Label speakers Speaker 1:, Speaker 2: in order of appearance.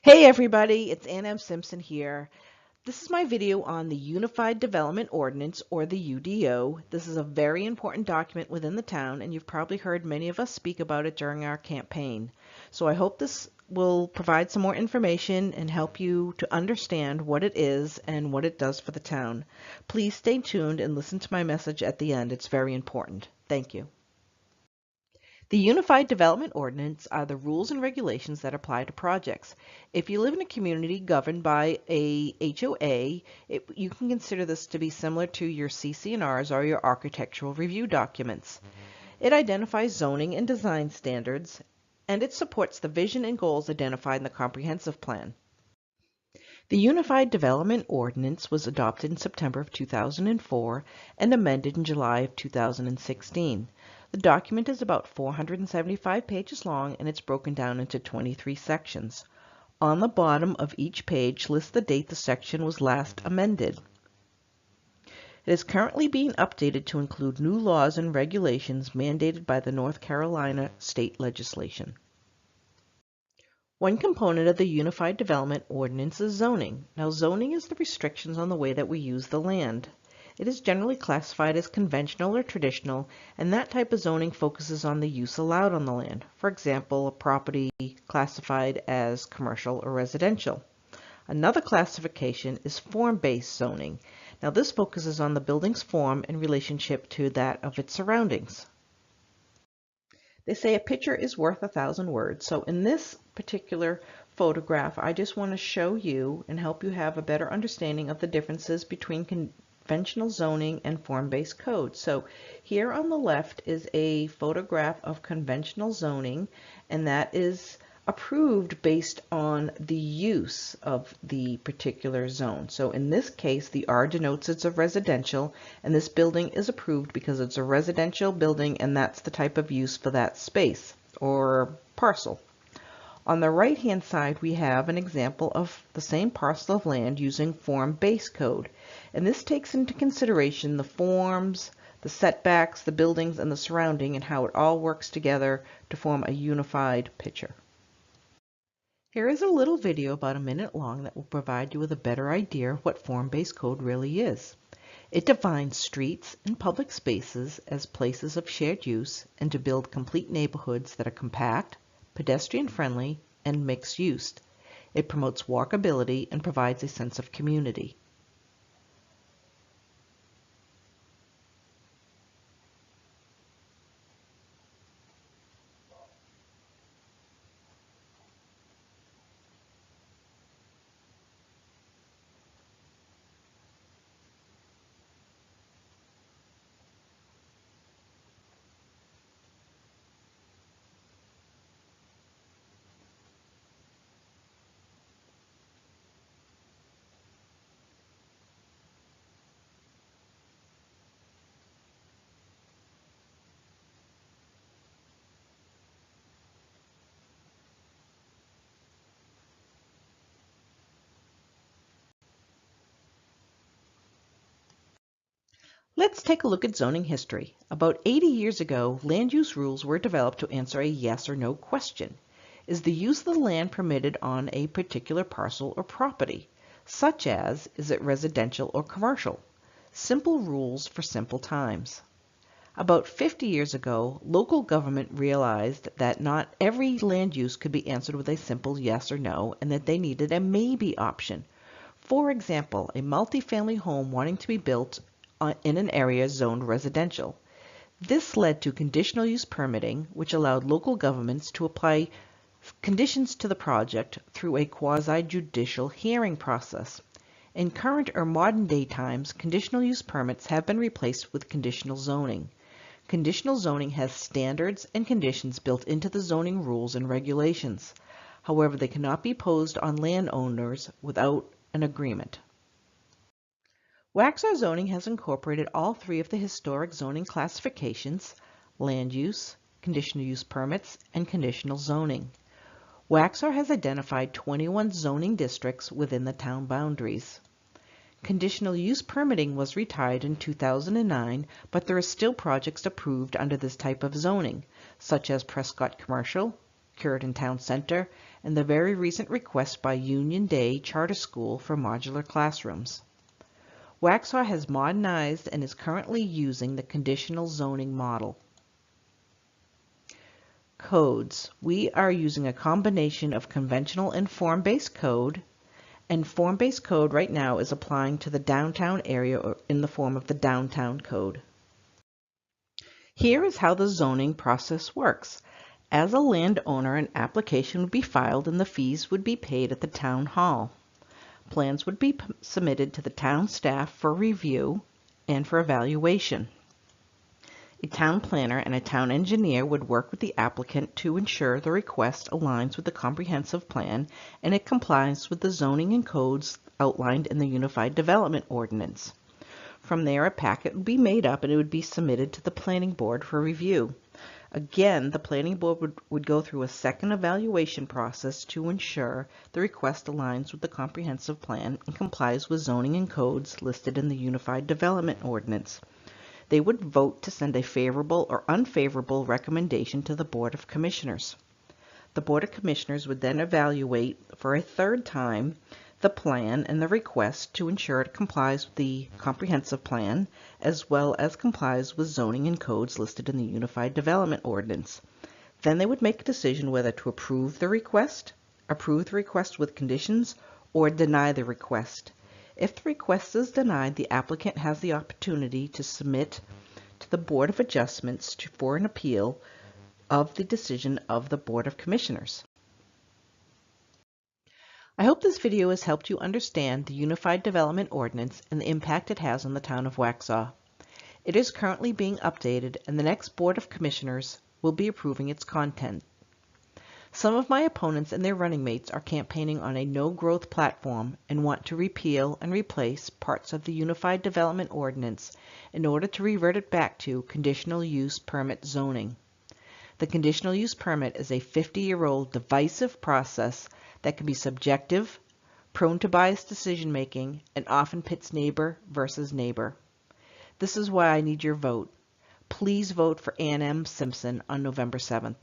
Speaker 1: Hey everybody, it's Simpson here. This is my video on the Unified Development Ordinance, or the UDO. This is a very important document within the town, and you've probably heard many of us speak about it during our campaign. So I hope this will provide some more information and help you to understand what it is and what it does for the town. Please stay tuned and listen to my message at the end. It's very important. Thank you. The Unified Development Ordinance are the rules and regulations that apply to projects. If you live in a community governed by a HOA, you can consider this to be similar to your CC&Rs or your architectural review documents. It identifies zoning and design standards, and it supports the vision and goals identified in the comprehensive plan. The Unified Development Ordinance was adopted in September of 2004 and amended in July of 2016. The document is about 475 pages long, and it's broken down into 23 sections. On the bottom of each page lists the date the section was last amended. It is currently being updated to include new laws and regulations mandated by the North Carolina state legislation. One component of the Unified Development Ordinance is zoning. Now, zoning is the restrictions on the way that we use the land. It is generally classified as conventional or traditional, and that type of zoning focuses on the use allowed on the land. For example, a property classified as commercial or residential. Another classification is form-based zoning. Now, this focuses on the building's form in relationship to that of its surroundings. They say a picture is worth 1,000 words. So in this particular photograph, I just want to show you and help you have a better understanding of the differences between conventional zoning and form-based code. So here on the left is a photograph of conventional zoning, and that is approved based on the use of the particular zone. So in this case, the R denotes it's a residential, and this building is approved because it's a residential building, and that's the type of use for that space or parcel. On the right-hand side, we have an example of the same parcel of land using form-based code, and this takes into consideration the forms, the setbacks, the buildings, and the surrounding, and how it all works together to form a unified picture. Here is a little video about a minute long that will provide you with a better idea of what form-based code really is. It defines streets and public spaces as places of shared use and to build complete neighborhoods that are compact, pedestrian-friendly, and mixed-use. It promotes walkability and provides a sense of community. Let's take a look at zoning history. About 80 years ago, land use rules were developed to answer a yes or no question. Is the use of the land permitted on a particular parcel or property? Such as, is it residential or commercial? Simple rules for simple times. About 50 years ago, local government realized that not every land use could be answered with a simple yes or no, and that they needed a maybe option. For example, a multifamily home wanting to be built in an area zoned residential. This led to conditional use permitting, which allowed local governments to apply conditions to the project through a quasi-judicial hearing process. In current or modern day times, conditional use permits have been replaced with conditional zoning. Conditional zoning has standards and conditions built into the zoning rules and regulations. However, they cannot be imposed on landowners without an agreement. Waxhaw zoning has incorporated all three of the historic zoning classifications: land use, conditional use permits, and conditional zoning. Waxhaw has identified 21 zoning districts within the town boundaries. Conditional use permitting was retired in 2009, but there are still projects approved under this type of zoning, such as Prescott Commercial, Curitan Town Center, and the very recent request by Union Day Charter School for modular classrooms. Waxhaw has modernized and is currently using the conditional zoning model. Codes. We are using a combination of conventional and form-based code, and form-based code right now is applying to the downtown area in the form of the downtown code. Here is how the zoning process works. As a landowner, an application would be filed and the fees would be paid at the town hall. Plans would be submitted to the town staff for review and for evaluation. A town planner and a town engineer would work with the applicant to ensure the request aligns with the comprehensive plan and it complies with the zoning and codes outlined in the Unified Development Ordinance. From there, a packet would be made up and it would be submitted to the planning board for review. Again, the planning board would go through a second evaluation process to ensure the request aligns with the comprehensive plan and complies with zoning and codes listed in the Unified Development Ordinance. They would vote to send a favorable or unfavorable recommendation to the Board of Commissioners. The Board of Commissioners would then evaluate for a third time the plan and the request to ensure it complies with the comprehensive plan as well as complies with zoning and codes listed in the Unified Development Ordinance. Then they would make a decision whether to approve the request with conditions, or deny the request. If the request is denied, the applicant has the opportunity to submit to the Board of Adjustments for an appeal of the decision of the Board of Commissioners. I hope this video has helped you understand the Unified Development Ordinance and the impact it has on the town of Waxhaw. It is currently being updated and the next Board of Commissioners will be approving its content. Some of my opponents and their running mates are campaigning on a no-growth platform and want to repeal and replace parts of the Unified Development Ordinance in order to revert it back to conditional use permit zoning. The conditional use permit is a 50-year-old divisive process that can be subjective, prone to biased decision-making, and often pits neighbor versus neighbor. This is why I need your vote. Please vote for Ann M. Simpson on November 7th.